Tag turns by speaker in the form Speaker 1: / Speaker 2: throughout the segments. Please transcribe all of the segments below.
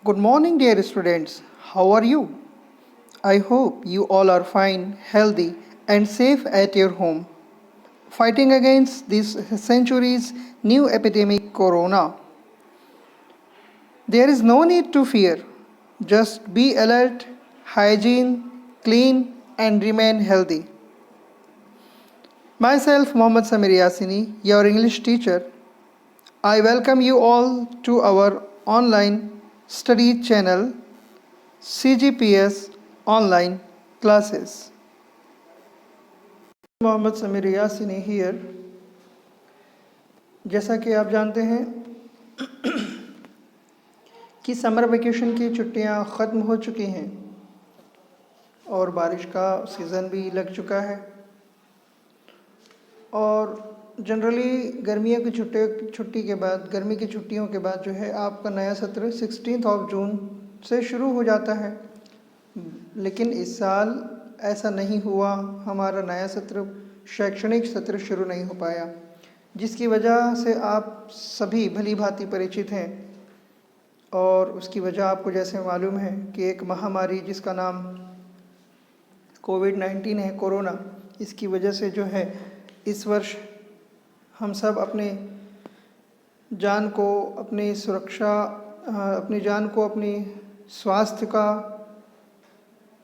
Speaker 1: Good morning, dear students. How are you? I hope you all are fine, healthy, and safe at your home, fighting against this century's new epidemic, Corona. There is no need to fear. Just be alert, hygiene, clean, and remain healthy. Myself, Mohammad Samir Yasini, your English teacher, I welcome you all to our online study channel CGPS online classes. Mohammad Sameer Yasini here. जैसा कि आप जानते हैं कि summer vacation की छुट्टियां ख़त्म हो चुकी हैं और बारिश का सीज़न भी लग चुका है और जनरली गर्मियों की छुट्टी के बाद गर्मी की छुट्टियों के बाद जो है आपका नया सत्र 16 जून से शुरू हो जाता है। लेकिन इस साल ऐसा नहीं हुआ, हमारा नया सत्र शैक्षणिक सत्र शुरू नहीं हो पाया, जिसकी वजह से आप सभी भली भांति परिचित हैं। और उसकी वजह आपको जैसे मालूम है कि एक महामारी जिसका नाम कोविड-19 है, कोरोना, इसकी वजह से जो है इस वर्ष हम सब अपनी जान को, अपनी सुरक्षा, अपनी जान को, अपनी स्वास्थ्य का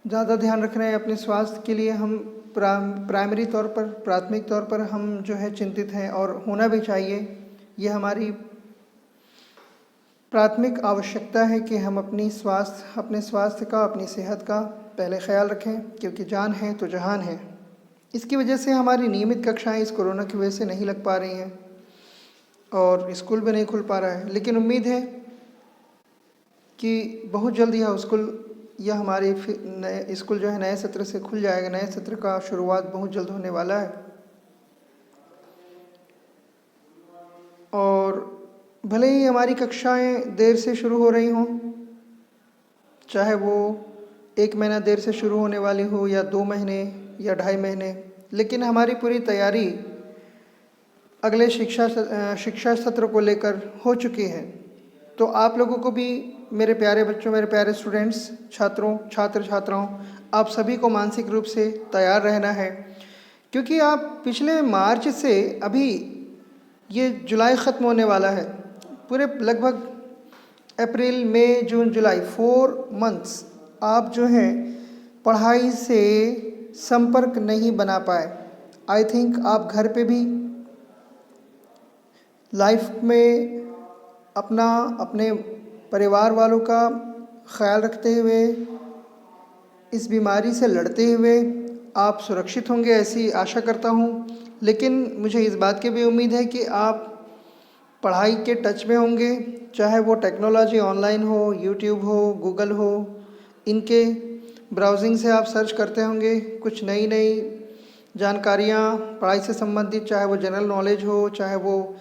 Speaker 1: ज़्यादा ध्यान रख रहे हैं। अपने स्वास्थ्य के लिए हम प्राइमरी तौर पर, प्राथमिक तौर पर हम जो है चिंतित हैं और होना भी चाहिए। ये हमारी प्राथमिक आवश्यकता है कि हम अपने स्वास्थ्य का, अपनी सेहत का पहले ख्याल रखें, क्योंकि जान है तो जहान है। इसकी वजह से हमारी नियमित कक्षाएं इस कोरोना की वजह से नहीं लग पा रही हैं और स्कूल भी नहीं खुल पा रहा है। लेकिन उम्मीद है कि बहुत जल्दी यह हमारे नए स्कूल जो है नए सत्र से खुल जाएगा। नए सत्र का शुरुआत बहुत जल्द होने वाला है और भले ही हमारी कक्षाएं देर से शुरू हो रही हों, चाहे वो 1 महीना देर से शुरू होने वाली हो या 2 महीने या 2.5 महीने, लेकिन हमारी पूरी तैयारी अगले शिक्षा सत्र को लेकर हो चुकी है। तो आप लोगों को भी, मेरे प्यारे बच्चों, मेरे प्यारे स्टूडेंट्स, छात्राओं, आप सभी को मानसिक रूप से तैयार रहना है, क्योंकि आप पिछले मार्च से अभी ये जुलाई ख़त्म होने वाला है। पूरे लगभग अप्रैल, मई, जून, जुलाई 4 मंथ्स आप जो हैं पढ़ाई से संपर्क नहीं बना पाए। आई थिंक आप घर पे भी लाइफ में अपने परिवार वालों का ख्याल रखते हुए, इस बीमारी से लड़ते हुए आप सुरक्षित होंगे, ऐसी आशा करता हूँ। लेकिन मुझे इस बात की भी उम्मीद है कि आप पढ़ाई के टच में होंगे, चाहे वो टेक्नोलॉजी ऑनलाइन हो, यूट्यूब हो, गूगल हो, इनके ब्राउजिंग से आप सर्च करते होंगे कुछ नई जानकारियाँ पढ़ाई से संबंधित, चाहे वो जनरल नॉलेज हो, चाहे वो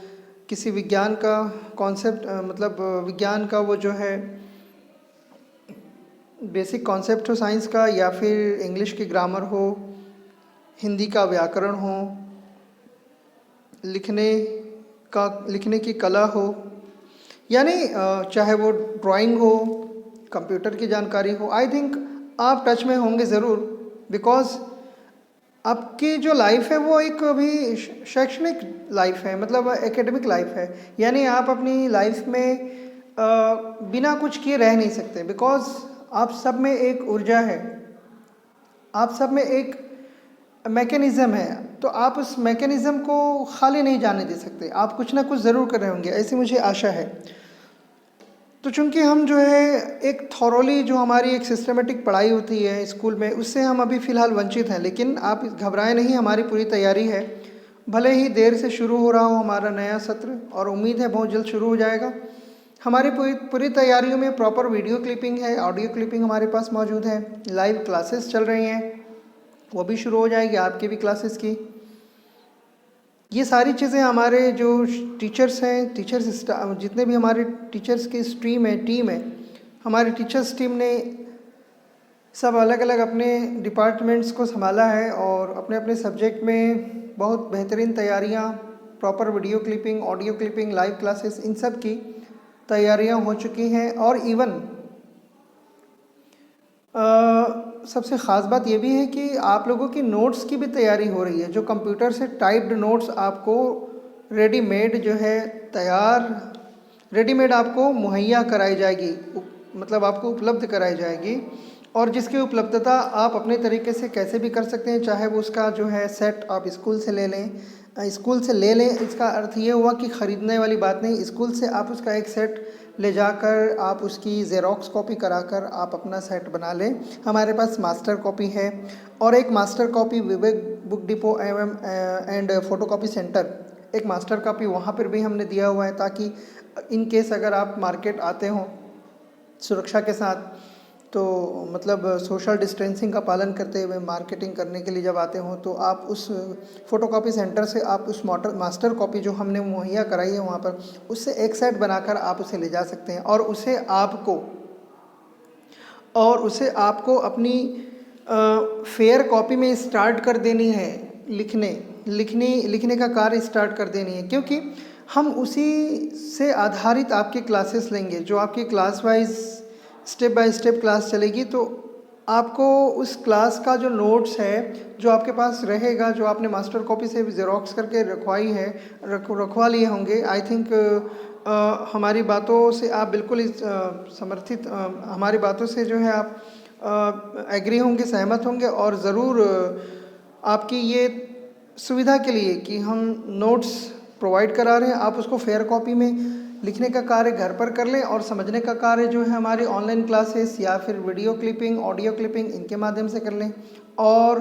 Speaker 1: किसी विज्ञान का कॉन्सेप्ट, विज्ञान का वो जो है बेसिक कॉन्सेप्ट हो साइंस का, या फिर इंग्लिश की ग्रामर हो, हिंदी का व्याकरण हो, लिखने की कला हो, यानी चाहे वो ड्राइंग हो, कंप्यूटर की जानकारी हो। आई थिंक आप टच में होंगे ज़रूर, बिकॉज़ आपकी जो लाइफ है वो एक अभी शैक्षणिक लाइफ है, मतलब एकेडमिक लाइफ है। यानी आप अपनी लाइफ में बिना कुछ किए रह नहीं सकते, बिकॉज़ आप सब में एक ऊर्जा है, आप सब में एक मैकेनिज़्म है, तो आप उस मैकेनिज़्म को खाली नहीं जाने दे सकते। आप कुछ ना कुछ ज़रूर कर रहे होंगे, ऐसी मुझे आशा है। तो चूँकि हम जो है एक थॉरोली, जो हमारी एक सिस्टमेटिक पढ़ाई होती है स्कूल में, उससे हम अभी फ़िलहाल वंचित हैं। लेकिन आप घबराएं नहीं, हमारी पूरी तैयारी है। भले ही देर से शुरू हो रहा हो हमारा नया सत्र, और उम्मीद है बहुत जल्द शुरू हो जाएगा। हमारी पूरी तैयारियों में प्रॉपर वीडियो क्लिपिंग है, ऑडियो क्लिपिंग हमारे पास मौजूद है, लाइव क्लासेस चल रही हैं, वो भी शुरू हो जाएगी, आपकी भी क्लासेस की। ये सारी चीज़ें हमारे जो टीचर्स हैं, जितने भी हमारे टीचर्स की टीम है, हमारे टीचर्स टीम ने सब अलग अलग अपने डिपार्टमेंट्स को संभाला है और अपने अपने सब्जेक्ट में बहुत बेहतरीन तैयारियां, proper video clipping, audio clipping, live classes, इन सब की तैयारियां हो चुकी हैं। और इवन सबसे ख़ास बात ये भी है कि आप लोगों की नोट्स की भी तैयारी हो रही है। जो कंप्यूटर से टाइप्ड नोट्स आपको रेडीमेड जो है तैयार रेडीमेड आपको मुहैया कराई जाएगी, मतलब आपको उपलब्ध कराई जाएगी, और जिसकी उपलब्धता आप अपने तरीके से कैसे भी कर सकते हैं। चाहे वो उसका जो है सेट आप स्कूल से ले लें, स्कूल से ले लें, इसका अर्थ ये हुआ कि ख़रीदने वाली बात नहीं। स्कूल से आप उसका एक सेट ले जाकर आप उसकी ज़ेरॉक्स कॉपी कराकर आप अपना सेट बना लें। हमारे पास मास्टर कॉपी है, और एक मास्टर कॉपी विवेक बुक डिपो एवं एंड फ़ोटोकॉपी सेंटर, एक मास्टर कॉपी वहाँ पर भी हमने दिया हुआ है, ताकि इन केस अगर आप मार्केट आते हों सुरक्षा के साथ, तो मतलब सोशल डिस्टेंसिंग का पालन करते हुए मार्केटिंग करने के लिए जब आते हों, तो आप उस फ़ोटोकॉपी सेंटर से आप उस मास्टर कॉपी जो हमने मुहैया कराई है वहाँ पर, उससे एक सेट बनाकर आप उसे ले जा सकते हैं, और उसे आपको अपनी फेयर कॉपी में स्टार्ट कर देनी है। लिखने का कार्य स्टार्ट कर देनी है, क्योंकि हम उसी से आधारित आपकी क्लासेस लेंगे। जो आपकी class wise step by step class चलेगी, तो आपको उस क्लास का जो नोट्स है जो आपके पास रहेगा, जो आपने मास्टर कॉपी से ज़ेरॉक्स करके रखवा लिए होंगे, आई थिंक हमारी बातों से आप बिल्कुल समर्थित, हमारी बातों से जो है आप एग्री होंगे, सहमत होंगे, और ज़रूर आपकी ये सुविधा के लिए कि हम नोट्स प्रोवाइड करा रहे हैं, आप उसको फेयर कॉपी में लिखने का कार्य घर पर कर लें, और समझने का कार्य जो है हमारी ऑनलाइन क्लासेस या फिर वीडियो क्लिपिंग, ऑडियो क्लिपिंग, इनके माध्यम से कर लें। और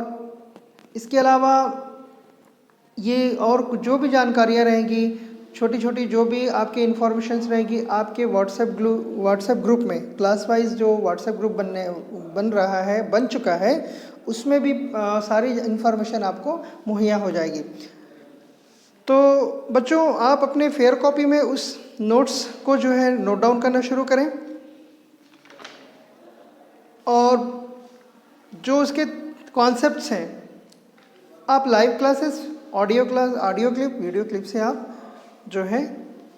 Speaker 1: इसके अलावा ये और जो भी जानकारियाँ रहेंगी, छोटी छोटी जो भी आपकी इन्फॉर्मेशंस रहेगी, आपके व्हाट्सएप ग्रुप में, क्लास वाइज जो व्हाट्सएप ग्रुप बन चुका है, उसमें भी सारी इन्फॉर्मेशन आपको मुहैया हो जाएगी। तो बच्चों, आप अपने फेयर कॉपी में उस नोट्स को जो है नोट डाउन करना शुरू करें, और जो उसके कॉन्सेप्ट्स हैं, आप live classes, audio clip, video clip से आप जो है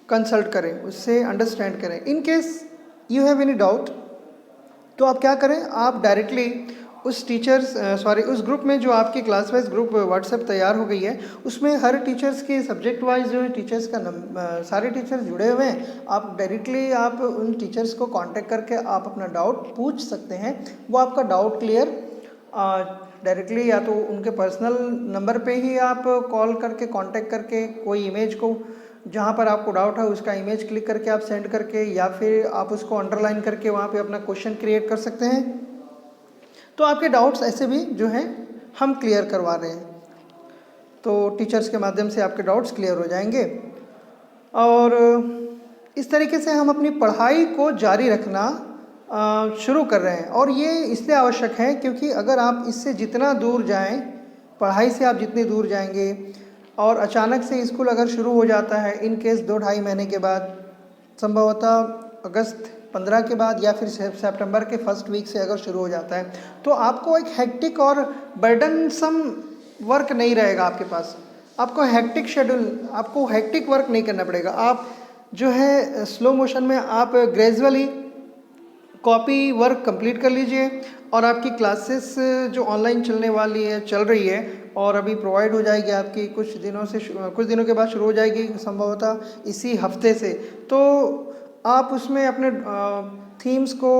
Speaker 1: कंसल्ट करें, उससे अंडरस्टैंड करें। In case you have any doubt, तो आप क्या करें, आप डायरेक्टली उस ग्रुप में, जो आपकी क्लास वाइज ग्रुप व्हाट्सएप तैयार हो गई है, उसमें हर टीचर्स के सब्जेक्ट वाइज जो है टीचर्स का सारे टीचर्स जुड़े हुए हैं। आप डायरेक्टली आप उन टीचर्स को कांटेक्ट करके आप अपना डाउट पूछ सकते हैं। वो आपका डाउट क्लियर डायरेक्टली, या तो उनके पर्सनल नंबर पे ही आप कॉल करके कांटेक्ट करके, कोई इमेज को जहाँ पर आपको डाउट है उसका इमेज क्लिक करके आप सेंड करके, या फिर आप उसको अंडरलाइन करके वहाँ पे अपना क्वेश्चन क्रिएट कर सकते हैं। तो आपके डाउट्स ऐसे भी जो हैं हम क्लियर करवा रहे हैं, तो टीचर्स के माध्यम से आपके डाउट्स क्लियर हो जाएंगे। और इस तरीके से हम अपनी पढ़ाई को जारी रखना शुरू कर रहे हैं, और ये इसलिए आवश्यक है क्योंकि अगर आप इससे जितना दूर जाएं, पढ़ाई से आप जितने दूर जाएंगे, और अचानक से स्कूल अगर शुरू हो जाता है, इन केस 2-2.5 महीने के बाद, संभवतः अगस्त 15 के बाद या फिर सितंबर के फर्स्ट वीक से अगर शुरू हो जाता है, तो आपको एक हेक्टिक और बर्डनसम वर्क नहीं रहेगा आपके पास। आपको हेक्टिक वर्क नहीं करना पड़ेगा। आप जो है स्लो मोशन में आप ग्रेजुअली कॉपी वर्क कंप्लीट कर लीजिए, और आपकी क्लासेस जो ऑनलाइन चल रही है, और अभी प्रोवाइड हो जाएगी आपकी कुछ दिनों के बाद शुरू हो जाएगी, संभवतः इसी हफ्ते से। तो आप उसमें अपने थीम्स को,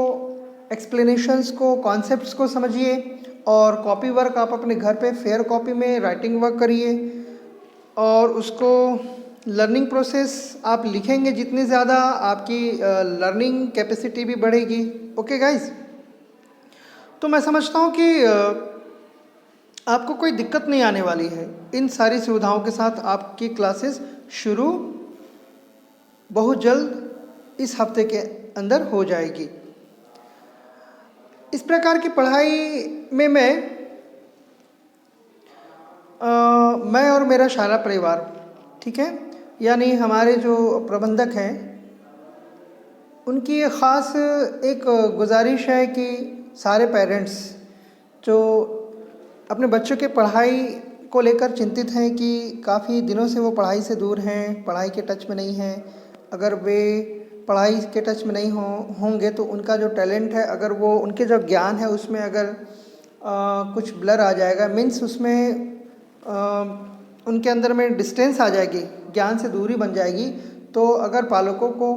Speaker 1: एक्सप्लेनेशंस को, कॉन्सेप्ट्स को समझिए, और कॉपी वर्क आप अपने घर पे फेयर कॉपी में राइटिंग वर्क करिए, और उसको लर्निंग प्रोसेस आप लिखेंगे जितनी ज़्यादा, आपकी लर्निंग कैपेसिटी भी बढ़ेगी। ओके गाइज, तो मैं समझता हूँ कि आपको कोई दिक्कत नहीं आने वाली है। इन सारी सुविधाओं के साथ आपकी क्लासेस शुरू बहुत जल्द इस हफ्ते के अंदर हो जाएगी। इस प्रकार की पढ़ाई में मैं और मेरा शाला परिवार, ठीक है, यानी हमारे जो प्रबंधक हैं, उनकी ख़ास एक गुजारिश है कि सारे पेरेंट्स जो अपने बच्चों के पढ़ाई को लेकर चिंतित हैं, कि काफ़ी दिनों से वो पढ़ाई से दूर हैं, पढ़ाई के टच में नहीं हैं, अगर वे पढ़ाई के टच में नहीं होंगे तो उनका जो टैलेंट है, अगर वो उनके जो ज्ञान है उसमें अगर कुछ ब्लर आ जाएगा, मीन्स उसमें उनके अंदर में डिस्टेंस आ जाएगी, ज्ञान से दूरी बन जाएगी। तो अगर पालकों को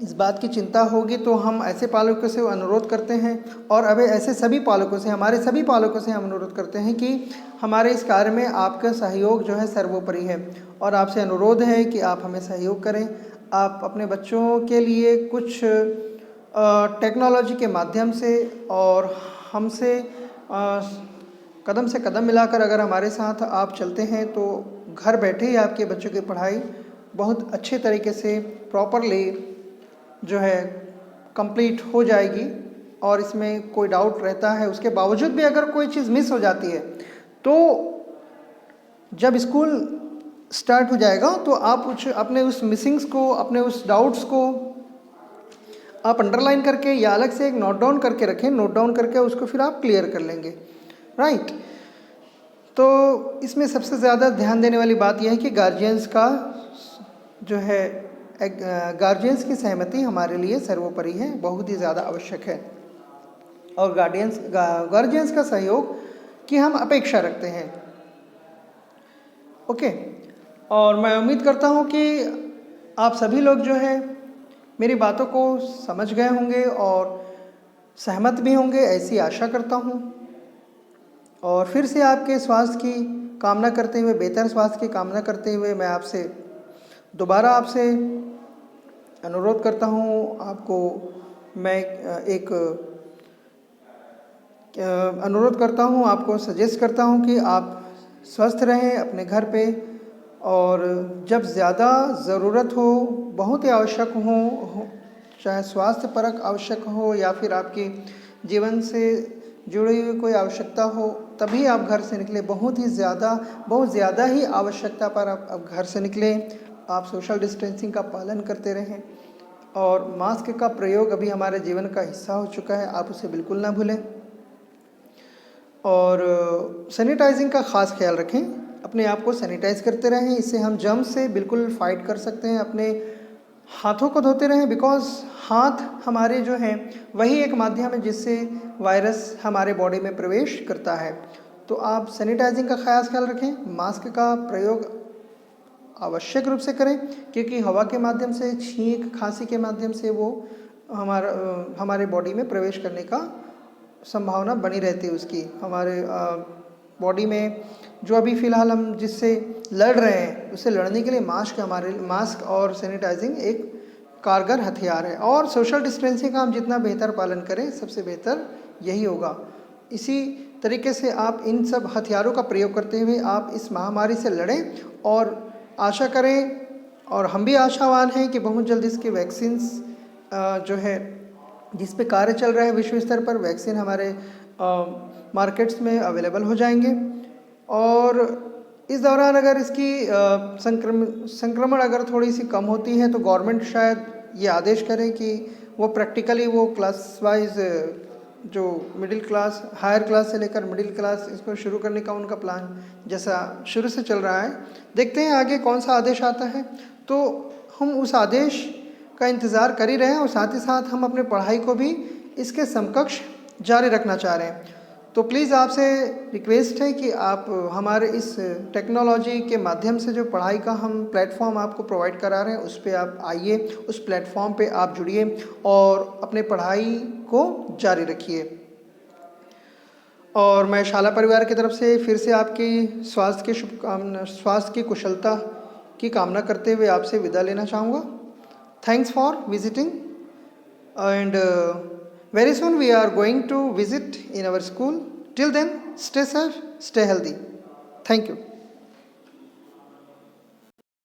Speaker 1: इस बात की चिंता होगी तो हम ऐसे पालकों से अनुरोध करते हैं, और अब ऐसे सभी पालकों से, हमारे सभी पालकों से हम अनुरोध करते हैं कि हमारे इस कार्य में आपका सहयोग जो है सर्वोपरि है, और आपसे अनुरोध है कि आप हमें सहयोग करें। आप अपने बच्चों के लिए कुछ टेक्नोलॉजी के माध्यम से और हमसे कदम से कदम मिलाकर अगर हमारे साथ आप चलते हैं तो घर बैठे ही आपके बच्चों की पढ़ाई बहुत अच्छे तरीके से प्रॉपरली जो है कंप्लीट हो जाएगी। और इसमें कोई डाउट रहता है, उसके बावजूद भी अगर कोई चीज़ मिस हो जाती है तो जब स्कूल स्टार्ट हो जाएगा तो आप कुछ अपने उस मिसिंग्स को, अपने उस डाउट्स को आप अंडरलाइन करके या अलग से एक नोट डाउन करके रखें, नोट डाउन करके उसको फिर आप क्लियर कर लेंगे, राइट। तो इसमें सबसे ज़्यादा ध्यान देने वाली बात यह है कि गार्जियंस का जो है, गार्जियंस की सहमति हमारे लिए सर्वोपरि है, बहुत ही ज़्यादा आवश्यक है, और गार्जियंस का सहयोग की हम अपेक्षा रखते हैं। ओके, और मैं उम्मीद करता हूँ कि आप सभी लोग जो है मेरी बातों को समझ गए होंगे और सहमत भी होंगे, ऐसी आशा करता हूँ। और फिर से आपके स्वास्थ्य की कामना करते हुए, बेहतर स्वास्थ्य की कामना करते हुए मैं आपसे दोबारा आपसे अनुरोध करता हूँ, आपको मैं एक अनुरोध करता हूँ, आपको सजेस्ट करता हूँ कि आप स्वस्थ रहें अपने घर पे, और जब ज़्यादा ज़रूरत हो, बहुत ही आवश्यक हो, चाहे स्वास्थ्य परक आवश्यक हो या फिर आपके जीवन से जुड़ी हुई कोई आवश्यकता हो, तभी आप घर से निकलें। बहुत ज़्यादा ही आवश्यकता पर आप घर से निकलें। आप सोशल डिस्टेंसिंग का पालन करते रहें, और मास्क का प्रयोग अभी हमारे जीवन का हिस्सा हो चुका है, आप उसे बिल्कुल ना भूलें। और सैनिटाइजिंग का ख़ास ख्याल रखें, अपने आप को सैनिटाइज करते रहें, इससे हम जर्म्स से बिल्कुल फाइट कर सकते हैं। अपने हाथों को धोते रहें, बिकॉज़ हाथ हमारे जो हैं वही एक माध्यम है जिससे वायरस हमारे बॉडी में प्रवेश करता है। तो आप सैनिटाइजिंग का खास ख्याल रखें, मास्क का प्रयोग आवश्यक रूप से करें, क्योंकि हवा के माध्यम से, छींक खांसी के माध्यम से वो हमारे बॉडी में प्रवेश करने का संभावना बनी रहती है उसकी। हमारे बॉडी में जो अभी फ़िलहाल हम जिससे लड़ रहे हैं, उससे लड़ने के लिए मास्क और सैनिटाइजिंग एक कारगर हथियार है। और सोशल डिस्टेंसिंग का हम जितना बेहतर पालन करें, सबसे बेहतर यही होगा। इसी तरीके से आप इन सब हथियारों का प्रयोग करते हुए आप इस महामारी से लड़ें, और आशा करें, और हम भी आशावान हैं कि बहुत जल्द इसके वैक्सीन्स जो है जिस पे कार्य चल रहा है विश्व स्तर पर, वैक्सीन हमारे मार्केट्स में अवेलेबल हो जाएंगे। और इस दौरान अगर इसकी संक्रमण अगर थोड़ी सी कम होती है तो गवर्नमेंट शायद ये आदेश करे कि वो प्रैक्टिकली वो क्लास वाइज जो मिडिल क्लास, हायर क्लास से लेकर मिडिल क्लास, इसको शुरू करने का उनका प्लान जैसा शुरू से चल रहा है। देखते हैं आगे कौन सा आदेश आता है, तो हम उस आदेश का इंतज़ार कर ही रहे हैं, और साथ ही साथ हम अपने पढ़ाई को भी इसके समकक्ष जारी रखना चाह रहे हैं। तो प्लीज़ आपसे रिक्वेस्ट है कि आप हमारे इस टेक्नोलॉजी के माध्यम से जो पढ़ाई का हम प्लेटफॉर्म आपको प्रोवाइड करा रहे हैं, उस पे आप आइए, उस प्लेटफॉर्म पे आप जुड़िए और अपने पढ़ाई को जारी रखिए। और मैं शाला परिवार की तरफ से फिर से आपकी स्वास्थ्य की कुशलता की कामना करते हुए आपसे विदा लेना चाहूँगा। Thanks for visiting, and very soon we are going to visit in our school. Till then, stay safe, stay healthy. Thank you.